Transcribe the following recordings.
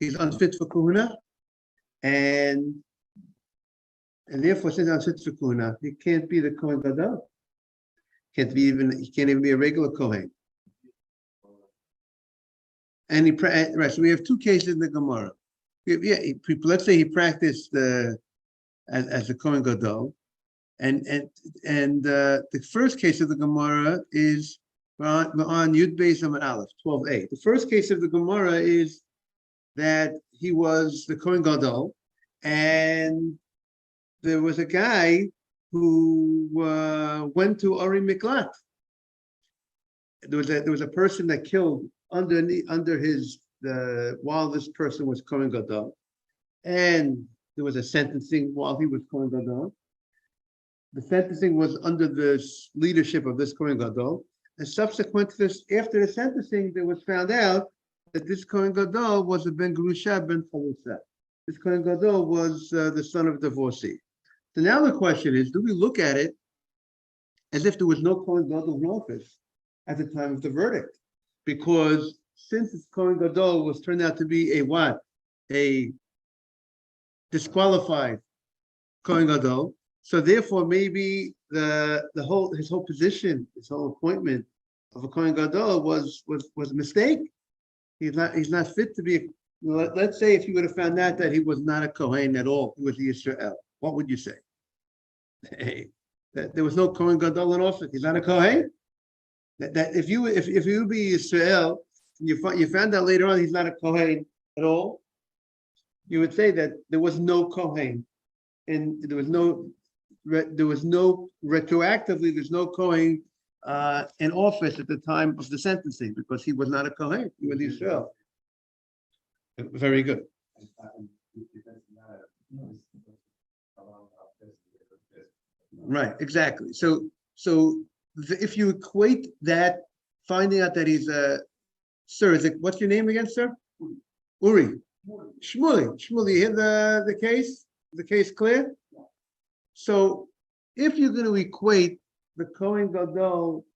he's unfit for kahuna, and therefore, since he's unfit for kahuna, he can't be the Kohen Gadol. He can't even be a regular Kohen. And right. So we have two cases in the Gemara. Let's say he practiced as a Kohen Gadol, and the first case of the Gemara is on Yud Beis Amud Aleph 12a. The first case of the Gemara is that he was the Kohen Gadol, and there was a guy who went to Ori Miklat. There was a person that killed under his while this person was Kohen Gadol, and there was a sentencing while he was Kohen Gadol. The sentencing was under the leadership of this Kohen Gadol, and subsequent to this, after the sentencing, there was found out that this Kohen Gadol was a ben Gerusha ben Chalutza. This Kohen Gadol was the son of a divorcee. So now the question is, do we look at it as if there was no Kohen Gadol in office at the time of the verdict? Because since this Kohen Gadol was turned out to be a disqualified Kohen Gadol, so therefore maybe his whole position, his whole appointment of a Kohen Gadol was a mistake. He's not fit to be. Let's say if you would have found out that he was not a Kohen at all, he was the Yisrael, what would you say? Hey, that there was no Kohen Gadol in office. He's not a Kohen. That if you be Yisrael, and you found out later on he's not a Kohen at all, you would say that there was no Kohen, and there was no retroactively. There's no Kohen in office at the time of the sentencing because he was not a Kohen. He was Yisrael. Very good. Right, exactly. So if you equate that, finding out that he's a sir, what's your name again, sir? Uri. Shmuley. You hear the case? The case clear? So if you're going to equate the Kohen Gadol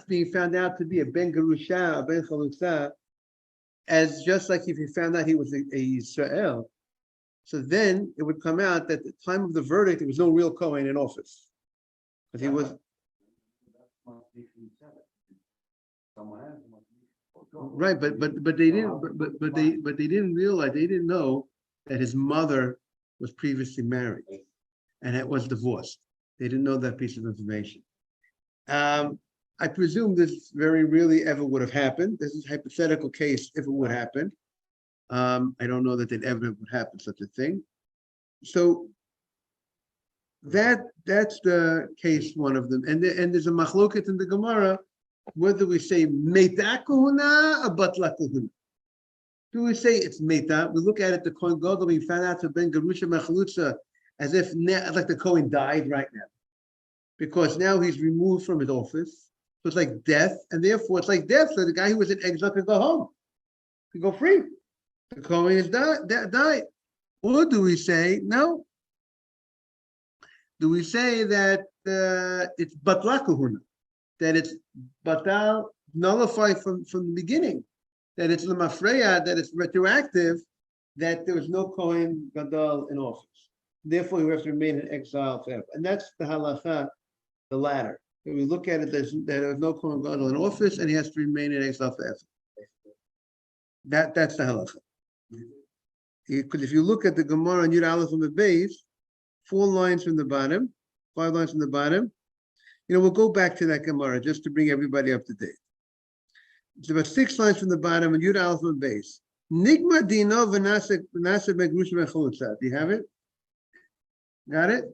being found out to be a ben Gerusha, a ben Chalutza, as just like if you found out he was a Yisrael, so then it would come out that at the time of the verdict, there was no real Kohen in office. But he was right, but they didn't realize, they didn't know that his mother was previously married and it was divorced. They didn't know that piece of information. I presume this very rarely ever would have happened. This is a hypothetical case if it would happen. I don't know that it ever would happen, such a thing. So that's the case, one of them. And there's a machloket in the Gemara, whether we say meita kahuna or batla kahuna. Do we say it's meita? We look at it, the Kohen Gadol, we found out to ben Gerusha Mechalutza, as if like the Kohen died right now. Because now he's removed from his office. So it's like death, and therefore it's like death. So the guy who was in exile can go home, can go free. The Kohen is died. Or do we say no? Do we say that it's batla kahuna, that it's batal, nullified from the beginning, that it's lemafreya, that it's retroactive, that there was no Kohen Gadol in office. Therefore, you have to remain in exile forever. And that's the halacha, the latter. If we look at it, there's no Kohen Gadol in office, and he has to remain in exile forever. That's the halacha. Because if you look at the Gemara on Yud Aleph and the base, 4 lines from the bottom, 5 lines from the bottom, we'll go back to that Gemara just to bring everybody up to date. It's about 6 lines from the bottom and Yud Aleph and base. Nigma dino v'nasa ben Gerusha ben Chalutza. Do you have it? Got it?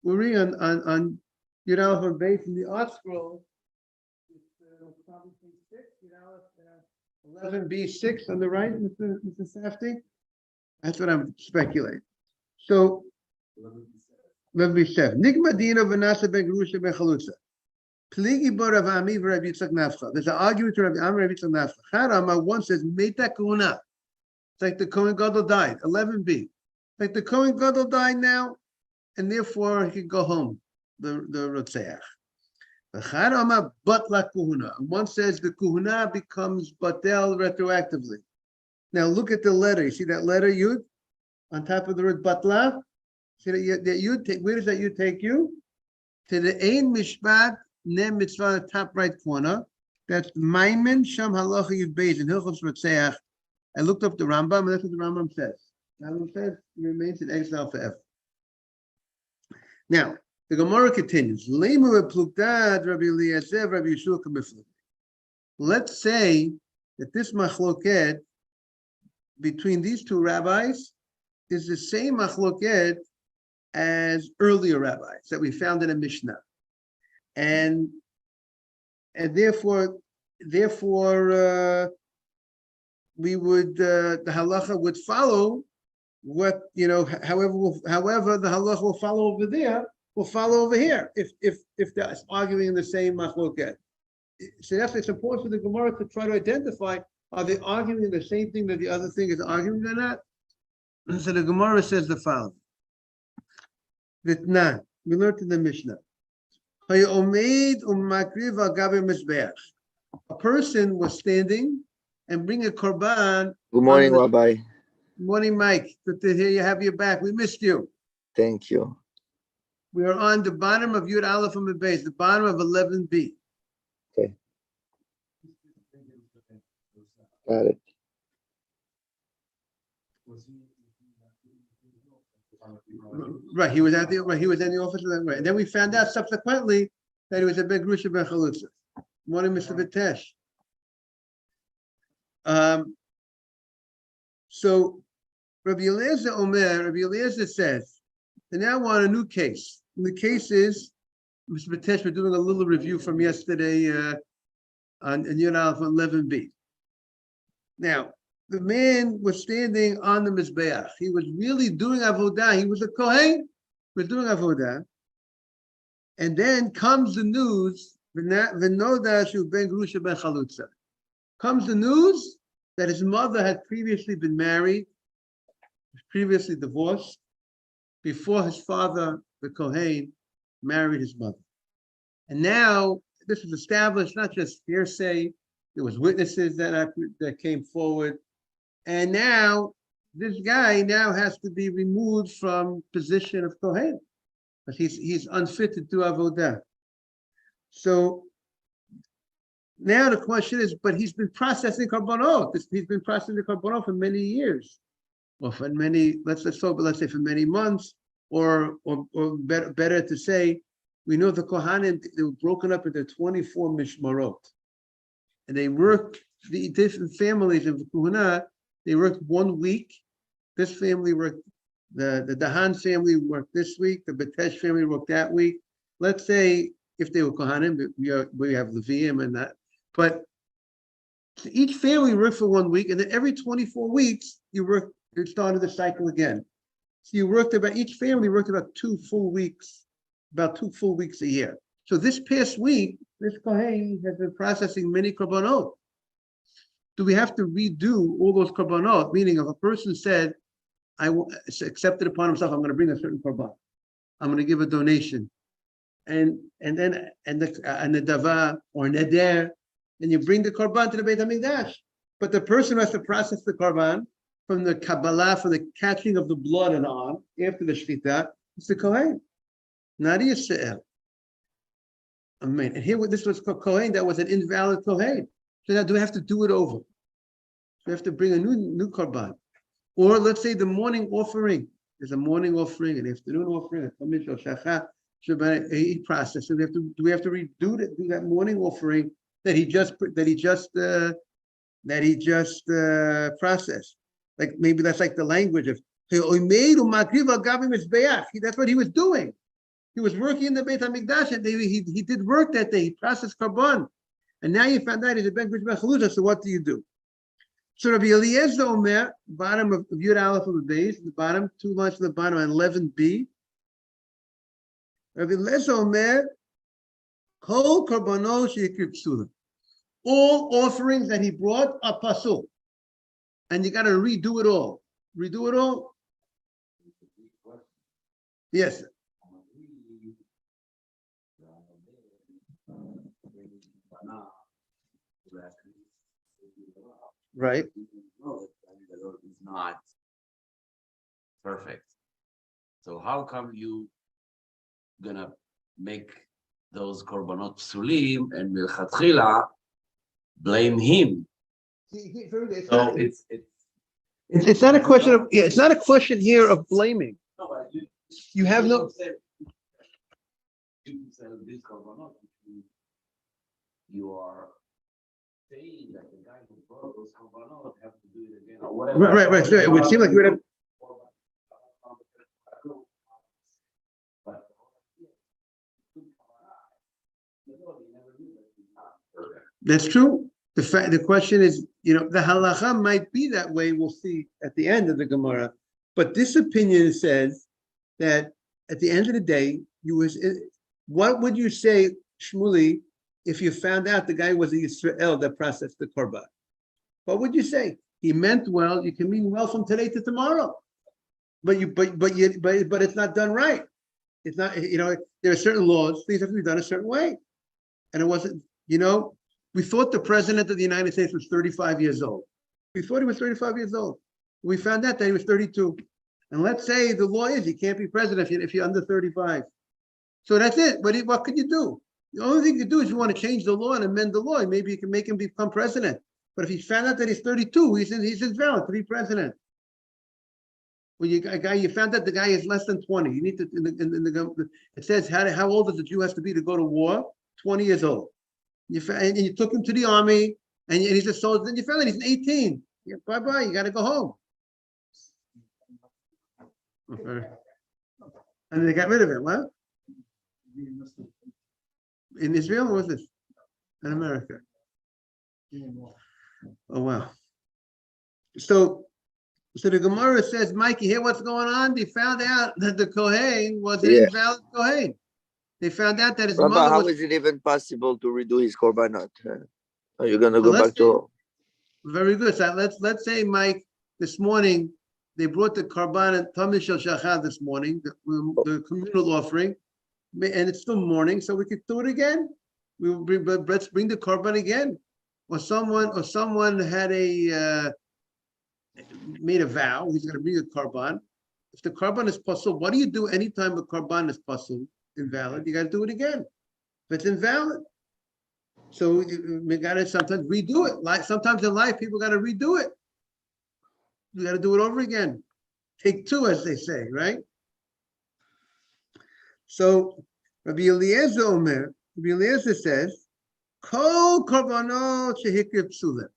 We're reading on Yud Aleph and base in the art scroll. It's probably 6, Yud Aleph 11b6 on the right, Mr. Safdie. That's what I'm speculating. So, 11b7. Nigma dino v'nasa ben Gerusha ben Chalutza. Pligi bo Rav Ami v'Rav Yitzchak Nafcha. There's an argument to Rav Ami and Rav Yitzchak Nafcha. Harama one says meita kahuna. It's like the Kohen Gadol died. 11b. Like the Kohen Gadol died now, and therefore he can go home. The Rotzeach. Harama batla kahuna. One says the kahuna becomes batel retroactively. Now look at the letter. You see that letter Yud on top of the word Batla? See that Yud take, where does that Yud take you? To the Ein Mishpat Ne Mitzvah, the top right corner. That's Maimin Sham Halacha Yud Beis in Hilchos Rotzeach. I looked up the Rambam, and that's what the Rambam says. The Rambam says he remains in exile forever. Now, the Gemara continues. Let's say that this machloket between these two rabbis is the same machloket as earlier rabbis that we found in a Mishnah, and therefore we would the halacha would follow what however the halacha will follow over there will follow over here if they're arguing in the same machloket. So that's it's important for the Gemara to try to identify, are they arguing the same thing that the other thing is arguing or not? And so the Gemara says the following. Vitnan, we learned in the Mishnah. A person was standing and bring a korban. Good morning, Rabbi. Good morning, Mike. Good to hear you, have you back. We missed you. Thank you. We are on the bottom of Yud Aleph and Beis, the bottom of 11b. Okay. Got it. Right, he was in the office of that, right. And then we found out subsequently that he was a Ben Grusha Ben Chalutza. Morning, Mr. Vitesh. So Rabbi Eliezer says, and now we're on a new case. And the case is, Mr. Vitesh, we're doing a little review from yesterday on Yud Aleph 11b. Now, the man was standing on the Mizbeach. He was really doing avodah. He was a Kohen. He was doing avodah. And then comes the news, V'noda shu ben Grusha ben Chalutza. Comes the news that his mother had previously been married, previously divorced, before his father, the Kohen, married his mother. And now this was established, not just hearsay, there was witnesses that came forward. And now this guy now has to be removed from position of Kohen, but he's unfit to do avodah. So now the question is, but he's been processing korbanot. He's been processing korbanot for many years, or for many, let's say for many months, or better to say, we know the Kohanim, they were broken up into 24 mishmarot, and they worked, the different families of the Kohana, they worked 1 week. This family worked, the Dahan family worked this week, the Betesh family worked that week. Let's say if they were Kohanim, we have Levium and that. But each family worked for 1 week, and then every 24 weeks, you started the cycle again. So you worked each family worked about 2 full weeks, about 2 full weeks a year. So this past week, this Kohen has been processing many korbanot. Do we have to redo all those korbanot? Meaning, if a person said, I accepted upon himself, I'm going to bring a certain korban, I'm going to give a donation, and the dava or neder, and you bring the korban to the Beit HaMikdash. But the person has to process the korban from the Kabbalah, from the catching of the blood and on, after the Shechita, it's the Kohen, not Yisrael. Amen. And here, this was Kohen that was an invalid Kohen. So now, do we have to do it over? Do we have to bring a new korban? Or let's say the morning offering. There's a morning offering, an afternoon offering, a process. So do we have to redo that morning offering that he just processed? Like maybe that's like the language of that's what he was doing. He was working in the Beit HaMikdash, and he did work that day. He processed korban, and now you found out he's a Ben Grusha Ben Chalutza. So what do you do? So Rabbi Eliezer Omer, bottom of Yud Aleph of the base, the bottom 2 lines to the bottom on 11b. Rabbi Eliezer Omer, Kol korbanos sheyikriv psulim. All offerings that he brought are pasul, and you got to redo it all. Redo it all. Yes. Right. perfect. So how come you gonna make those korbanot psulim and milchatchila blame him? So It's not a question of, yeah, it's not a question here of blaming. no, but You have no, you said this korbanot, you are saying that the guy who brought those korbanot have to do it again or whatever. right. So it would seem like you would have, But that's true. The question is, the halacha might be that way. We'll see at the end of the Gemara. But this opinion says that at the end of the day, what would you say, Shmuli, if you found out the guy was a Yisrael that processed the korban? What would you say? He meant well. You can mean well from today to tomorrow, but it's not done right. It's not. There are certain laws. Things have to be done a certain way, and it wasn't. We thought the president of the United States was 35 years old. We thought he was 35 years old. We found out that he was 32. And let's say the law is you can't be president if you're under 35. So that's it. What can you do? The only thing you can do is you want to change the law and amend the law. Maybe you can make him become president. But if he found out that he's 32, he's invalid to be president. Well, you found out the guy is less than 20. You need to, it says how old does the Jew has to be to go to war? 20 years old. And you took him to the army, and he's a soldier. Then you found out he's 18. Yeah, bye-bye. You got to go home. Okay. And they got rid of him. What? In Israel, or was this? In America? Oh, wow. So the Gemara says, Mikey, hear what's going on? They found out that the Kohen was an invalid Kohen. They found out that his Rabbi, mother how was... is it even possible to redo his korbanot? Are you gonna go back to? Very good. So let's say, Mike, this morning they brought the korban and Tamid Shel Shachar this morning, the communal offering, and it's still morning, so we could do it again. Let's bring the korban again, or someone had made a vow he's going to bring a korban. If the korban is pasul, what do you do anytime a korban is pasul? Invalid, you got to do it again. If it's invalid, so we got to sometimes redo it. Like sometimes in life, people got to redo it. You got to do it over again. Take two, as they say, right? So Rabbi Eliezer says, Kol korbanot shehikriv psulim.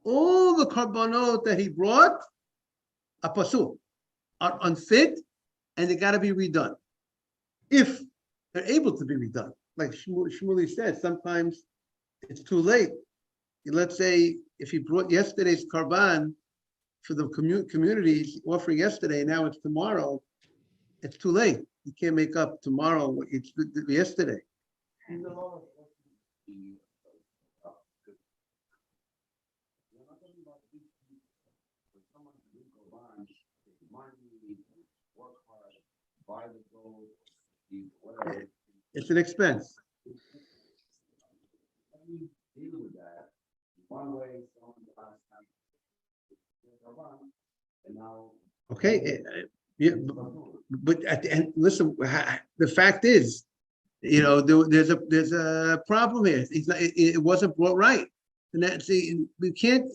All the korbanot that he brought are pasul, are unfit, and they got to be redone. If they're able to be redone, like Shmuley said, sometimes it's too late. Let's say if he brought yesterday's korban for the communities offering yesterday, now it's tomorrow, it's too late. You can't make up tomorrow what it's yesterday. It's an expense. Okay, yeah, but at the end, listen. The fact is, there's a problem here. It wasn't brought right, and we can't.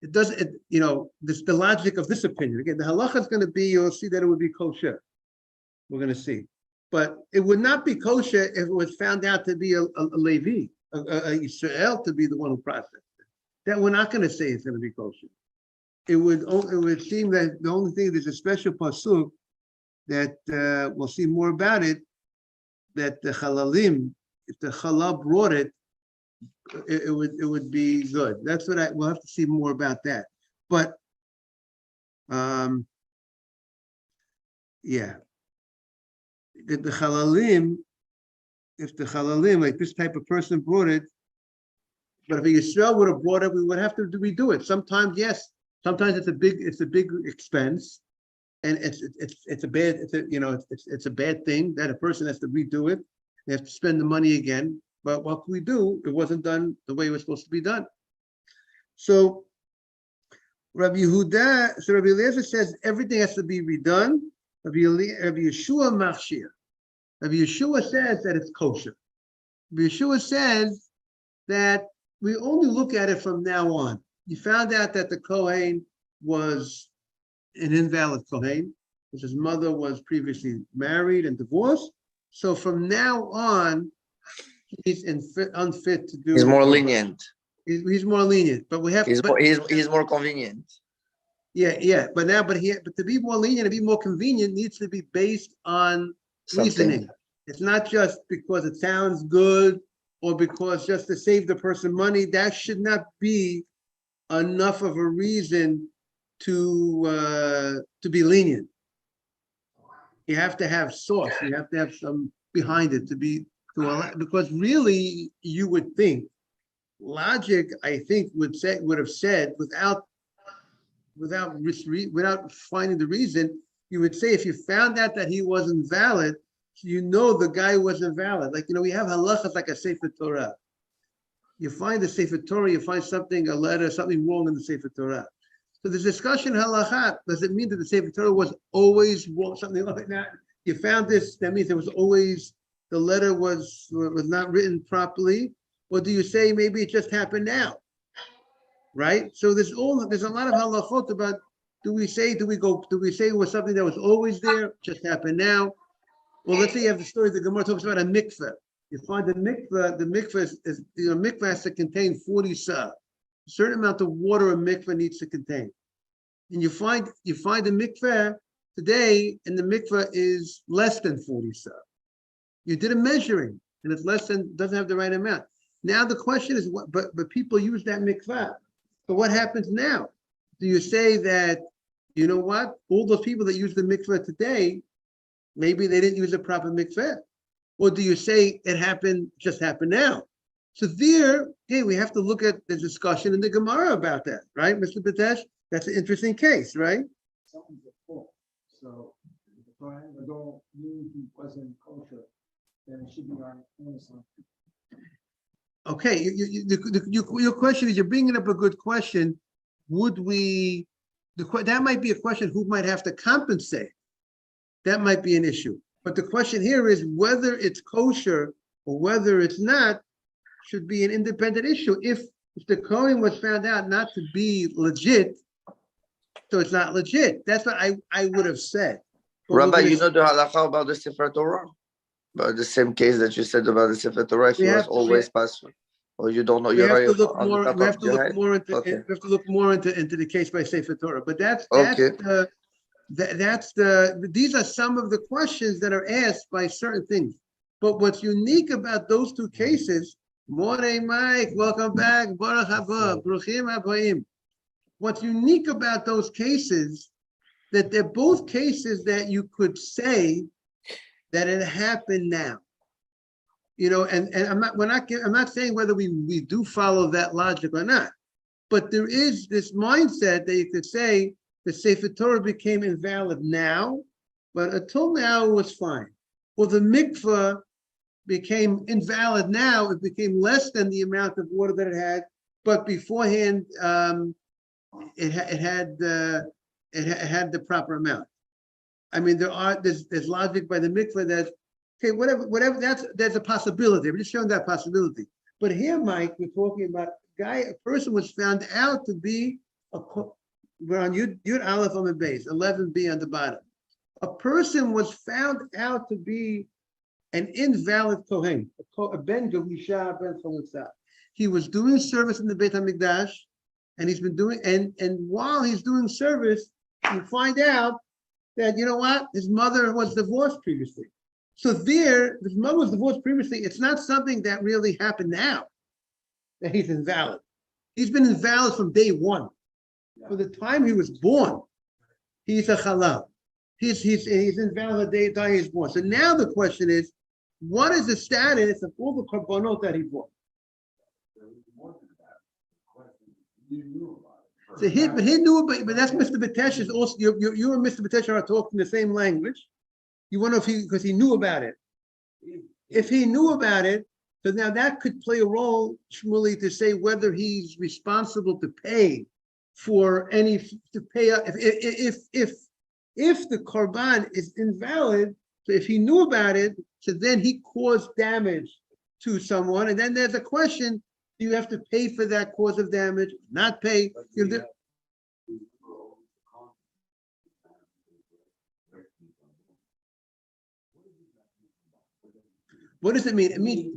It doesn't. The logic of this opinion. Again, the halacha is going to be. You'll see that it would be kosher. We're going to see, but it would not be kosher if it was found out to be a Levi, a Yisrael to be the one who processed it. That we're not going to say it's going to be kosher. It would seem that the only thing, there's a special pasuk that we'll see more about it, that the halalim, if the halal brought it, it would be good. That's what we'll have to see more about that. But yeah, the halalim, if the halalim, like this type of person brought it, but if a Yisrael would have brought it, we would have to redo it. Sometimes, yes. Sometimes it's a big expense, and it's a bad thing that a person has to redo it. They have to spend the money again. But what can we do? It wasn't done the way it was supposed to be done. So Rabbi Yehuda, so Rabbi Eliezer says everything has to be redone. Rabbi Yeshua Machshir. Rabbi Yeshua says that it's kosher. Rabbi Yeshua says that we only look at it from now on. You found out that the Kohen was an invalid Kohen, because his mother was previously married and divorced. So from now on, he's unfit to do. He's more lenient. He's more lenient, but we have. He's more convenient. Yeah. But to be more lenient and be more convenient needs to be based on reasoning. It's not just because it sounds good or because just to save the person money. That should not be enough of a reason to be lenient. You have to have sauce. You have to have some behind it because really you would think logic, I think, would have said without finding the reason, you would say if you found out that he wasn't valid, you know the guy wasn't valid. Like, we have halachas like a Sefer Torah. You find the Sefer Torah, you find something, a letter, something wrong in the Sefer Torah. So the discussion halakha, does it mean that the Sefer Torah was always wrong, something like that? You found this, that means there was always, the letter was not written properly, or do you say maybe it just happened now? Right? So there's a lot of halachot about, do we say it was something that was always there, just happened now? Well, let's say you have the story, the Gemara talks about a mikveh. You find the mikveh is mikveh has to contain 40 sa. A certain amount of water a mikveh needs to contain. And you find a mikveh today, and the mikveh is less than 40 sa. You did a measuring, and it's doesn't have the right amount. Now the question is, but people use that mikveh. So what happens now? Do you say that, you know what, all those people that use the mikveh today, maybe they didn't use a proper mikveh? Or do you say it just happened now? So there, we have to look at the discussion in the Gemara about that, right, Mr. Batesh? That's an interesting case, right? Something's at fault. So if the Kohen Gadol knew he wasn't kosher, then it should be on something. Okay, your question is, you're bringing up a good question. That might be a question, who might have to compensate? That might be an issue. But the question here is whether it's kosher or whether it's not should be an independent issue. If the Kohen was found out not to be legit, so it's not legit. That's what I would have said. But Rabbi, you know the halakha about the Sefer Torah? About the same case that you said about the Sefer Torah, if he was always passed, or you don't know, we have to look more into the case by Sefer Torah. But these are some of the questions that are asked by certain things. But what's unique about those two cases, Morey Mike, welcome back, Baruch haba, Bruchim habayim. What's unique about those cases, that they're both cases that you could say that it happened now. And I'm not saying whether we do follow that logic or not, but there is this mindset that you could say the Sefer Torah became invalid now, but until now it was fine. Well, the mikveh became invalid now, it became less than the amount of water that it had, but beforehand it had the proper amount. I mean, there's logic by the mikveh that, okay, whatever, there's a possibility. We're just showing that possibility. But here, Mike, we're talking about a person was found out to be we're on Yud Aleph on the base, 11b on the bottom. A person was found out to be an invalid Kohen, a Ben Gavisha, Ben Chalutzah. He was doing service in the Beit HaMikdash, and he's been doing, and while he's doing service, you find out that, you know what, his mother was divorced previously. So his mother was divorced previously. It's not something that really happened now that he's invalid. He's been invalid from day one. For the time he was born, he's a halal. He's invalid the day he was born. So now the question is, what is the status of all the korbanot that he brought? So he knew about it, but that's Mr. Batesh is also, you and Mr. Batesh are talking the same language. You wonder because he knew about it. If he knew about it, so now that could play a role, Shmuley, to say whether he's responsible to pay for any to pay if the korban is invalid. So if he knew about it, so then he caused damage to someone, and then there's a question: do you have to pay for that cause of damage? Not pay? What does it mean? It means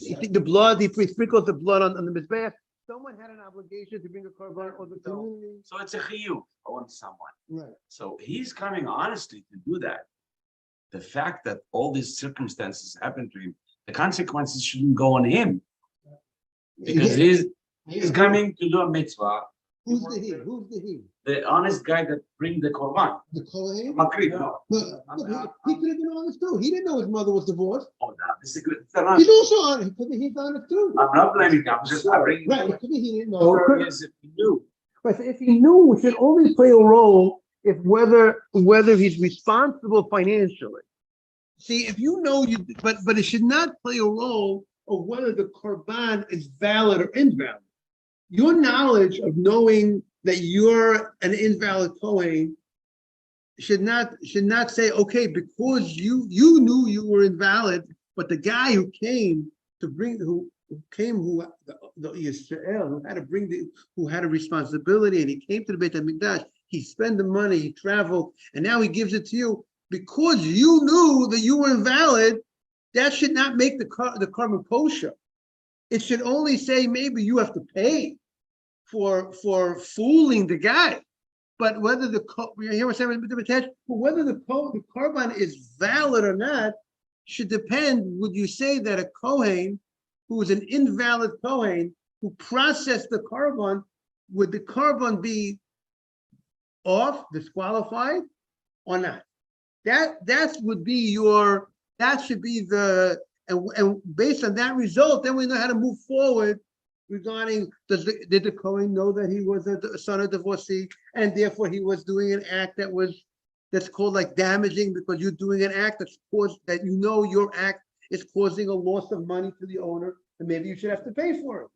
you think the blood, he sprinkles the blood on the mizbeach. Someone had an obligation to bring a korban, or the community. So it's a chiyuv on someone. Right. So he's coming honestly to do that. The fact that all these circumstances happened to him, the consequences shouldn't go on him. Because he's coming to do a mitzvah. Who's the he? Who's the he? The honest guy that bring the korban. The Kohen? Makri. He could have been honest too. He didn't know his mother was divorced. Oh, no, this is good. He's also honest. He could be he's honest too. I'm not blaming him. I'm just bringing. Right. It could be he didn't know. Or is if he knew. But if he knew, it should only play a role if whether he's responsible financially. See, if you know but it should not play a role of whether the korban is valid or invalid. Your knowledge of knowing that you're an invalid Kohen should not say, okay, because you knew you were invalid, but the guy who came to bring the Yisrael, who had a responsibility, and he came to the Beit HaMikdash, he spent the money, he traveled, and now he gives it to you because you knew that you were invalid. That should not make the korban kosher. It should only say maybe you have to pay for fooling the guy, but whether the korban is valid or not should depend. Would you say that a Kohen who is an invalid Kohen who processed the korban, would the korban be off, disqualified, or not? That should be the and based on that result, then we know how to move forward regarding did the Kohen know that he was a son of divorcee, and therefore he was doing an act that's called like damaging, because you're doing an act that you know your act is causing a loss of money to the owner, and maybe you should have to pay for it.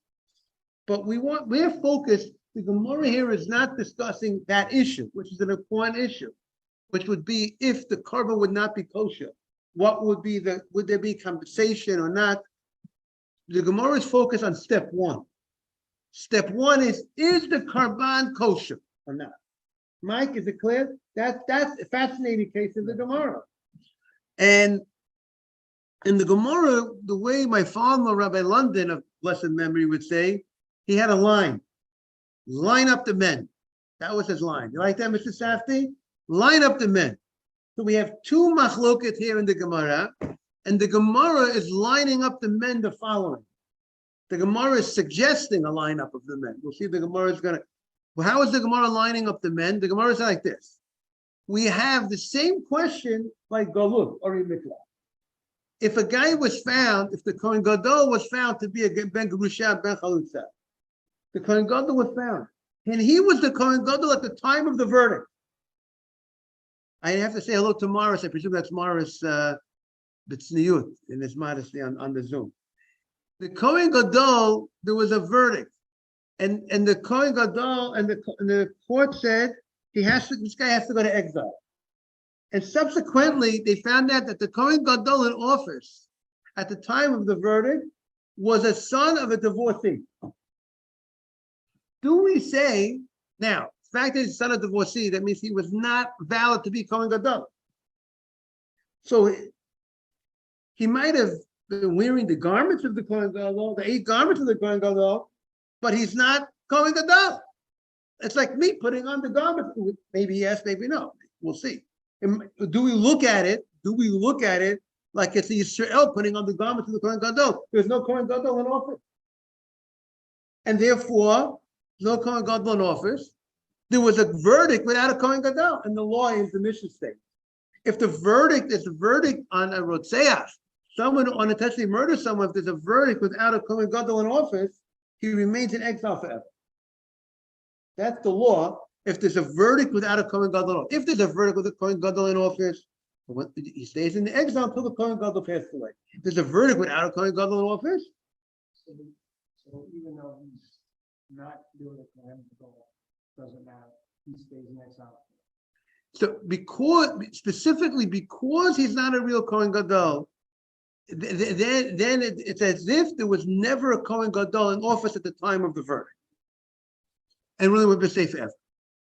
But we're focused. The Gemara here is not discussing that issue, which is an important issue, which would be if the korban would not be kosher. What would there be compensation or not? The Gemara is focused on step one. Step one is the korban kosher or not? Mike, is it clear? That's a fascinating case in the Gemara. And in the Gemara, the way my father, Rabbi London of blessed memory, would say, he had a line up the men. That was his line. You like that, Mr. Safdie? Line up the men. So we have two machloket here in the Gemara, and the Gemara is lining up the men the following. The Gemara is suggesting a lineup of the men. We'll see the Gemara is going to. Well, how is the Gemara lining up the men? The Gemara is like this. We have the same question like Galut or Mikla. If a guy was found, if the Kohen Gadol was found to be a Ben Gerusha, Ben Chalutza, the Kohen Gadol was found, and he was the Kohen Gadol at the time of the verdict. I have to say hello to Morris. I presume that's Morris B'tzniut in his modesty on the Zoom. The Kohen Gadol, there was a verdict, and the Kohen Gadol and the court said this guy has to go to exile. And subsequently, they found out that the Kohen Gadol in office at the time of the verdict was a son of a divorcee. Do we say now? The fact that he's a son of divorcee, that means he was not valid to be Kohen Gadol. So he might have been wearing the garments of the Kohen Gadol, the 8 garments of the Kohen Gadol, but he's not Kohen Gadol. It's like me putting on the garments. Maybe yes, maybe no. We'll see. Do we look at it like it's the Yisrael putting on the garments of the Kohen Gadol? There's no Kohen Gadol in office. And therefore, no Kohen Gadol in office. There was a verdict without a Kohen Gadol, and the law is the mission statement. If the verdict is a verdict on a Rotzeach, someone who unintentionally murders someone, if there's a verdict without a Kohen Gadol in office, he remains in exile forever. That's the law. If there's a verdict without a Kohen Gadol, if there's a verdict with a Kohen Gadol in office, he stays in the exile until the Kohen Gadol passes away. If there's a verdict without a Kohen Gadol in office, So So even though he's not doing it for him to go, doesn't matter, he stays in exile. So specifically because he's not a real Kohen Gadol, then it's as if there was never a Kohen Gadol in office at the time of the verdict. And really would be safe forever.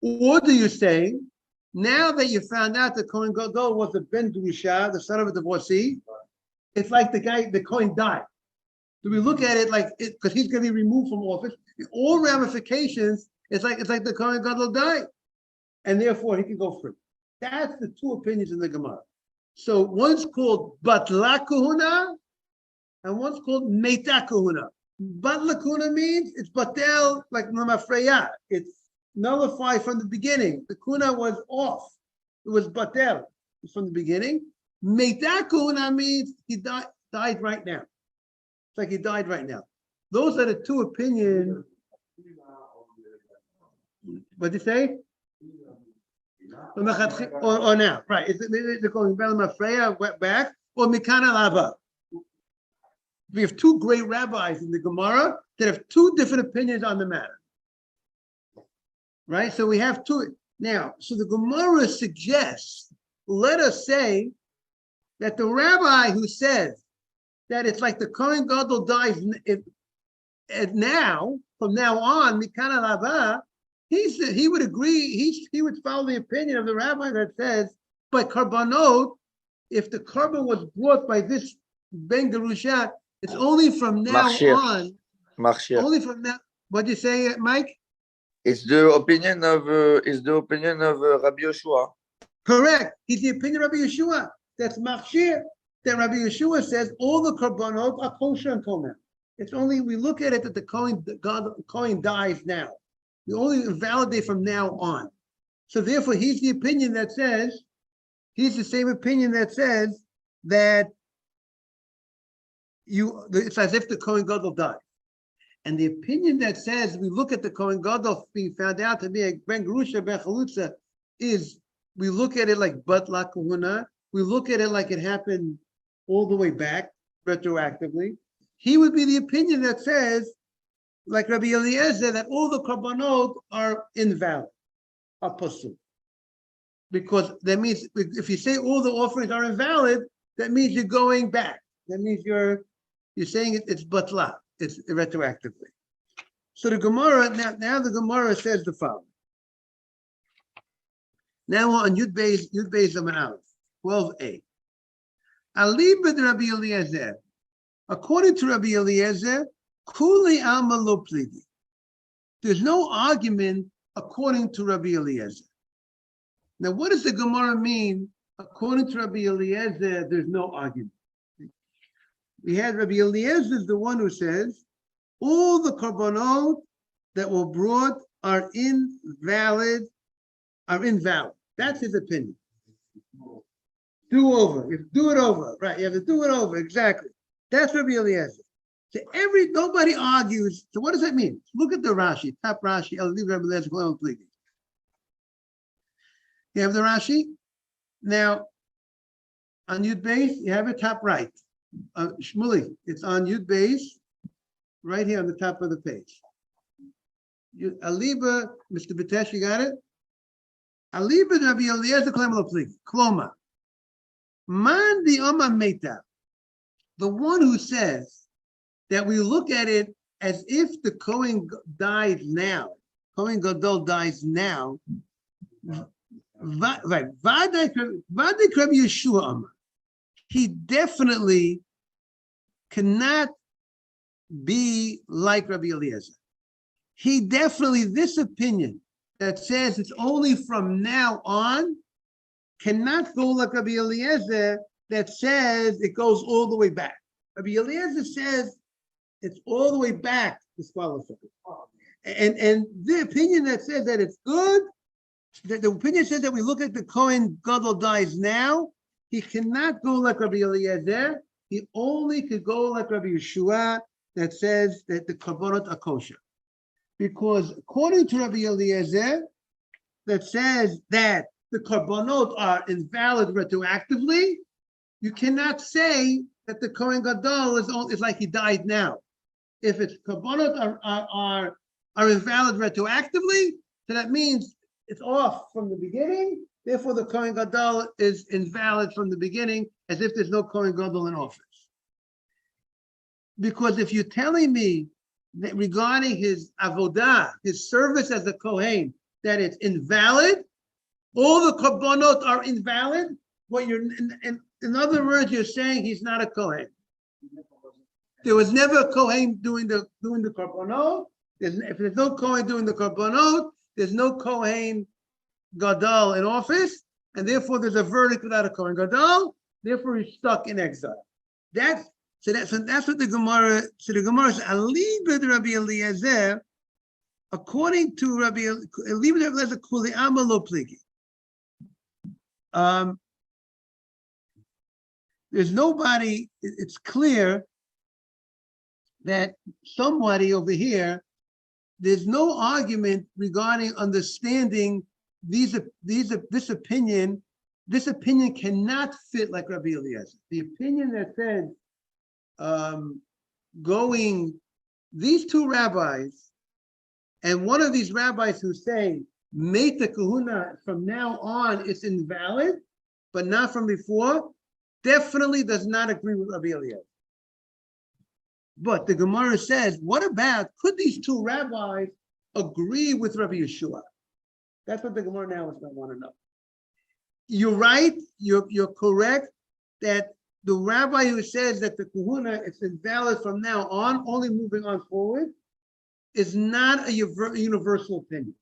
Or do you say, now that you found out that Kohen Gadol was a Ben Grusha, the son of a divorcee, it's like the Kohen died. Do we look at it like it because he's going to be removed from office? In all ramifications, it's like the Kohen Gadol died, and therefore he can go free. That's the two opinions in the Gemara. So one's called Batla Kahuna, and one's called Meita Kahuna. Batla Kahuna means it's batel like Mamafreya. It's nullified from the beginning. The Kuna was off. It was batel from the beginning. Meita Kahuna means he died right now. It's like he died right now. Those are the two opinions. What did you say? Or now, right? They're going back or Mikana Lava. We have two great rabbis in the Gemara that have two different opinions on the matter. Right? So we have two now. So the Gemara suggests, let us say that the rabbi who says that it's like the Kohen Gadol dies now, from now on, Mikana Lava, he would agree, he would follow the opinion of the rabbi that says, by Karbanot, if the carbon was brought by this Ben Gerusha, it's only from now on. Only from now. What do you say, Mike? It's the opinion of Rabbi Yeshua. Correct. It's the opinion of Rabbi Yeshua. That's Machshir. That Rabbi Yeshua says all the Karbanot are kosher and kosher. It's only we look at it that the Kohen dies now. We only validate from now on. So therefore, he's the opinion that says, he's the same opinion that says that it's as if the Kohen Gadol died. And the opinion that says we look at the Kohen Gadol being found out to be a Ben Gerusha, Ben Chalutza, is we look at it like Batla Kahuna. We look at it like it happened all the way back, retroactively. He would be the opinion that says, like Rabbi Eliezer, that all the Karbanot are invalid, are pasul. Because that means, if you say all the offerings are invalid, that means you're going back. That means you're saying it's batla, it's retroactively. So the Gemara, now the Gemara says the following. Now on Yud Beis Amar Aleph, 12a. Alibad Rabbi Eliezer. According to Rabbi Eliezer, Kuli Alma Lo Plidi. There's no argument according to Rabbi Eliezer. Now, what does the Gemara mean? According to Rabbi Eliezer, there's no argument. We had Rabbi Eliezer is the one who says all the korbanot that were brought are invalid. That's his opinion. Do it over. Right, you have to do it over, exactly. That's Rabbi Eliezer. So nobody argues. So what does that mean? Look at the Rashi, top Rashi. I'll leave Rabbi Eliezer alone, please. You have the Rashi? Now, on Yud Beis, you have it top right. Shmuley, it's on Yud Beis, right here on the top of the page. Aliba, Mr. Bitesh, you got it? Aliba Rabbi Eliezer Kloma. Man di Oma Meta. The one who says that we look at it as if the Kohen dies now, Kohen Gadol dies now. Right, Vadik Rabbi Yeshua Amar. He definitely cannot be like Rabbi Eliezer. He definitely, this opinion that says it's only from now on, cannot go like Rabbi Eliezer that says it goes all the way back. Rabbi Eliezer says it's all the way back disqualified. And the opinion that says that it's good, the opinion says that we look at the Kohen Gadol dies now, he cannot go like Rabbi Eliezer. He only could go like Rabbi Yeshua that says that the korbanot are kosher. Because according to Rabbi Eliezer, that says that the korbanot are invalid retroactively, you cannot say that the Kohen Gadol is like he died now. if its korbanot are invalid retroactively, so that means it's off from the beginning. Therefore, the Kohen Gadol is invalid from the beginning, as if there's no Kohen Gadol in office. Because if you're telling me that regarding his avodah, his service as a Kohen, that it's invalid, all the korbanot are invalid, what you're, in other words, you're saying he's not a Kohen. There was never a Kohen doing the korbanot. If there's no Kohen doing the korbanot, there's no Kohen Gadol in office, and therefore there's a verdict without a Kohen Gadol. Therefore, he's stuck in exile. That's what the Gemara. So the Gemara says, "Alibid Rabbi Eliezer." According to Rabbi Eliezer, Kuli Amalo Pligi. There's nobody. It's clear that somebody over here. There's no argument regarding understanding this opinion. This opinion cannot fit like Rabbi Eliezer. The opinion that said these two rabbis, and one of these rabbis who say make the kahuna from now on is invalid, but not from before, definitely does not agree with Rabbi Eliezer. But the Gemara says, what about, could these two rabbis agree with Rabbi Yeshua? That's what the Gemara now is going to want to know. You're right, you're correct, that the rabbi who says that the kahuna is invalid from now on, only moving on forward, is not a universal opinion.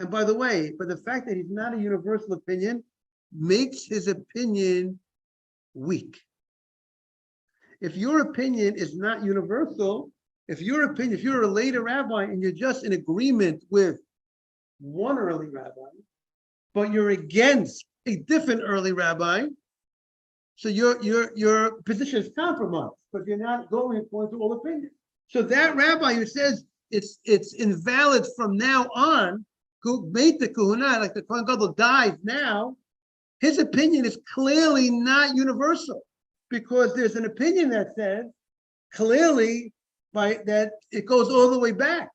And by the way, but the fact that he's not a universal opinion makes his opinion weak. If your opinion is not universal, if you're a later rabbi and you're just in agreement with one early rabbi, but you're against a different early rabbi, so your position is compromised, but you're not going according to all opinions. So that rabbi who says it's invalid from now on, who made the kahuna, like the Kohen Gadol dies now, his opinion is clearly not universal, because there's an opinion that says clearly that it goes all the way back,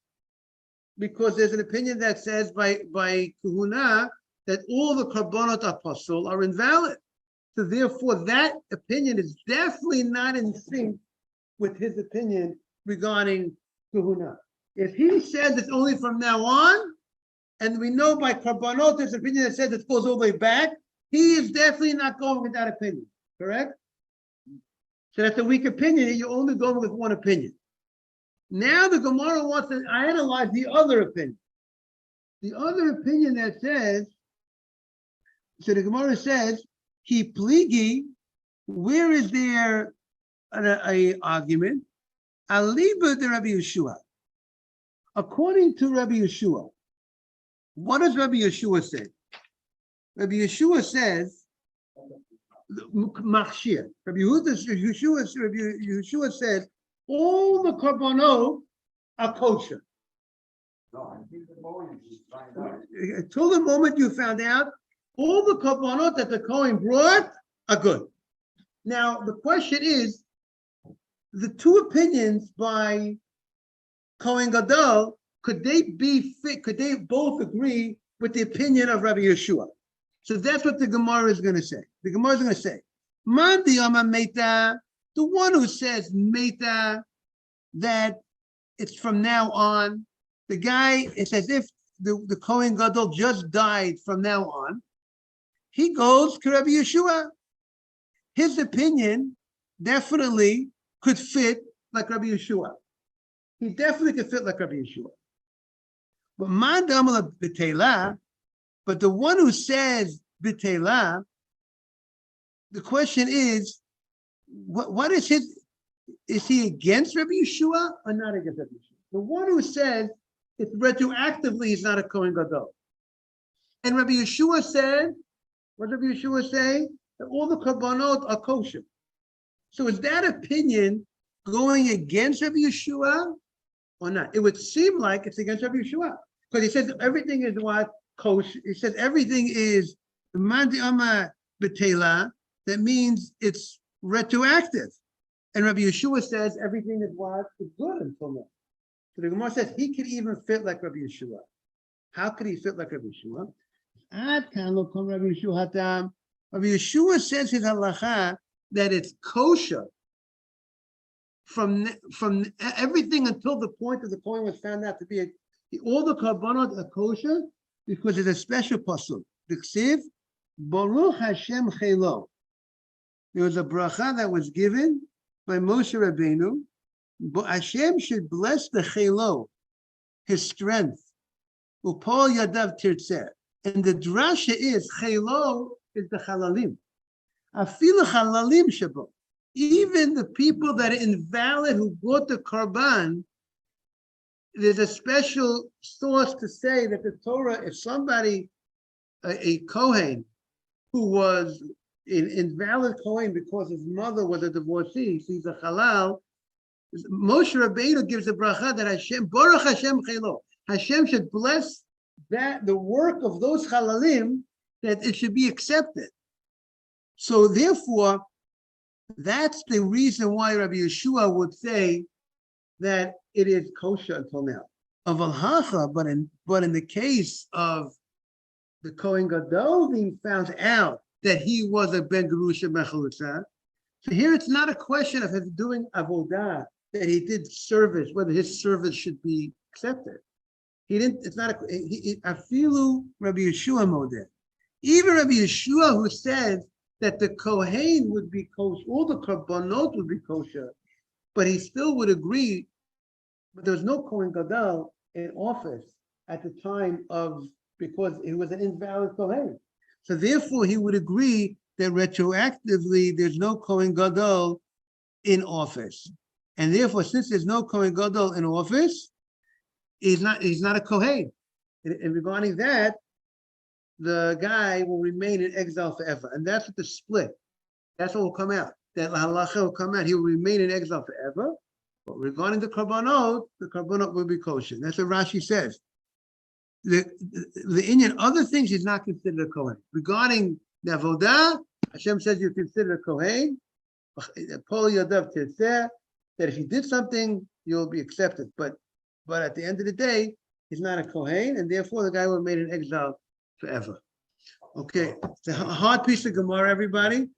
because there's an opinion that says by kahuna that all the korbanot apostle are invalid. So therefore, that opinion is definitely not in sync with his opinion regarding kahuna. If he says it's only from now on, and we know by korbanot there's an opinion that says it goes all the way back, he is definitely not going with that opinion, correct? So that's a weak opinion, and you're only going with one opinion. Now the Gemara wants to analyze the other opinion. The other opinion that says, so the Gemara says, Ki pligi, where is there an argument? Aliba de Rabbi Yeshua. According to Rabbi Yeshua, what does Rabbi Yeshua say? Rabbi Yeshua says, Machshir. Rabbi Yeshua says, all the korbanot are kosher. No, I think the Kohen is trying out. Until the moment you found out, all the korbanot that the Kohen brought are good. Now, the question is, the two opinions by Kohen Gadol, could they both agree with the opinion of Rabbi Yeshua? So that's what the Gemara is going to say. The Gemara is going to say, Man diyama meta, the one who says meta, that it's from now on, the guy, it's as if the Kohen Gadol just died from now on. He goes to Rabbi Yeshua. His opinion definitely could fit like Rabbi Yeshua. He definitely could fit like Rabbi Yeshua. But man damala b'teila, but the one who says b'teila, the question is, what is his? Is he against Rabbi Yeshua or not against Rabbi Yeshua? The one who says it's retroactively is not a Kohen Gadol. And Rabbi Yeshua said, what did Rabbi Yeshua say? That all the korbanot are kosher. So is that opinion going against Rabbi Yeshua or not? It would seem like it's against Rabbi Yeshua, because he says everything is what kosher. He says everything is man di'ama b'teila. That means it's retroactive. And Rabbi Yeshua says everything is what is good until now. So the Gemara says he could even fit like Rabbi Yeshua. How could he fit like Rabbi Yeshua? Rabbi Yeshua says his halacha that it's kosher from everything until the point that the coin was found out to be all the karbanot are kosher because it's a special pasuk. The ksiv, Baruch Hashem Chelo. There was a bracha that was given by Moshe Rabbeinu. But Hashem should bless the Chelo, his strength. Upol Yadav Tirtzeh. And the drasha is Chelo is the Chalalim. Afilu Chalalim Shabo. Even the people that are invalid who brought the Karban, there's a special source to say that the Torah, if somebody, a Kohen, who was an invalid Kohen because his mother was a divorcee, so he's a Halal, Moshe Rabbeinu gives a bracha that Hashem, Baruch Hashem Chelo, Hashem should bless that, the work of those Chalalim, that it should be accepted. So therefore, that's the reason why Rabbi Yeshua would say that it is kosher until now. Of al-hacha, but in the case of the Kohen Gadol being found out that he was a ben gerusha mechalutza, so here it's not a question of him doing avodah, that he did service, whether his service should be accepted. He didn't. It's not a afilu Rabbi Yeshua modeh. Even Rabbi Yeshua, who says that the Kohen would be kosher, all the karbanot would be kosher, but he still would agree. But there was no Kohen Gadol in office at the time of, because he was an invalid Kohen. So therefore, he would agree that retroactively there's no Kohen Gadol in office, and therefore, since there's no Kohen Gadol in office, he's not a Kohen. And regarding that, the guy will remain in exile forever. And that's what the split. That's what will come out. That halacha will come out. He will remain in exile forever. But regarding the karbanot will be kosher. That's what Rashi says. The Indian, other things is not considered a Kohen. Regarding the avodah, Hashem says you consider a Kohen. That if you did something, you'll be accepted. But at the end of the day, he's not a Kohen, and therefore the guy will remain in exile forever. Okay, it's a hard piece of Gemara, everybody.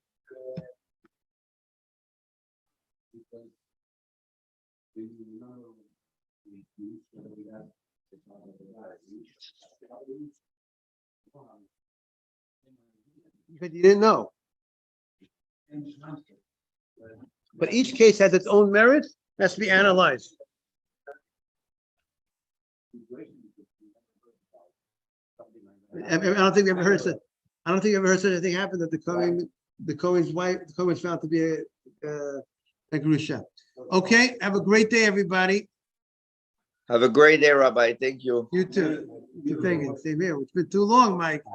Because you didn't know. But each case has its own merits, has to be analyzed. I don't think we ever heard such. I don't think we ever heard such a thing happen that the Kohen's wife, the Kohen was found to be a grusha. Okay, have a great day, everybody. Have a great day, Rabbi. Thank you. You too. Thank you. Same here. It's been too long, Mike.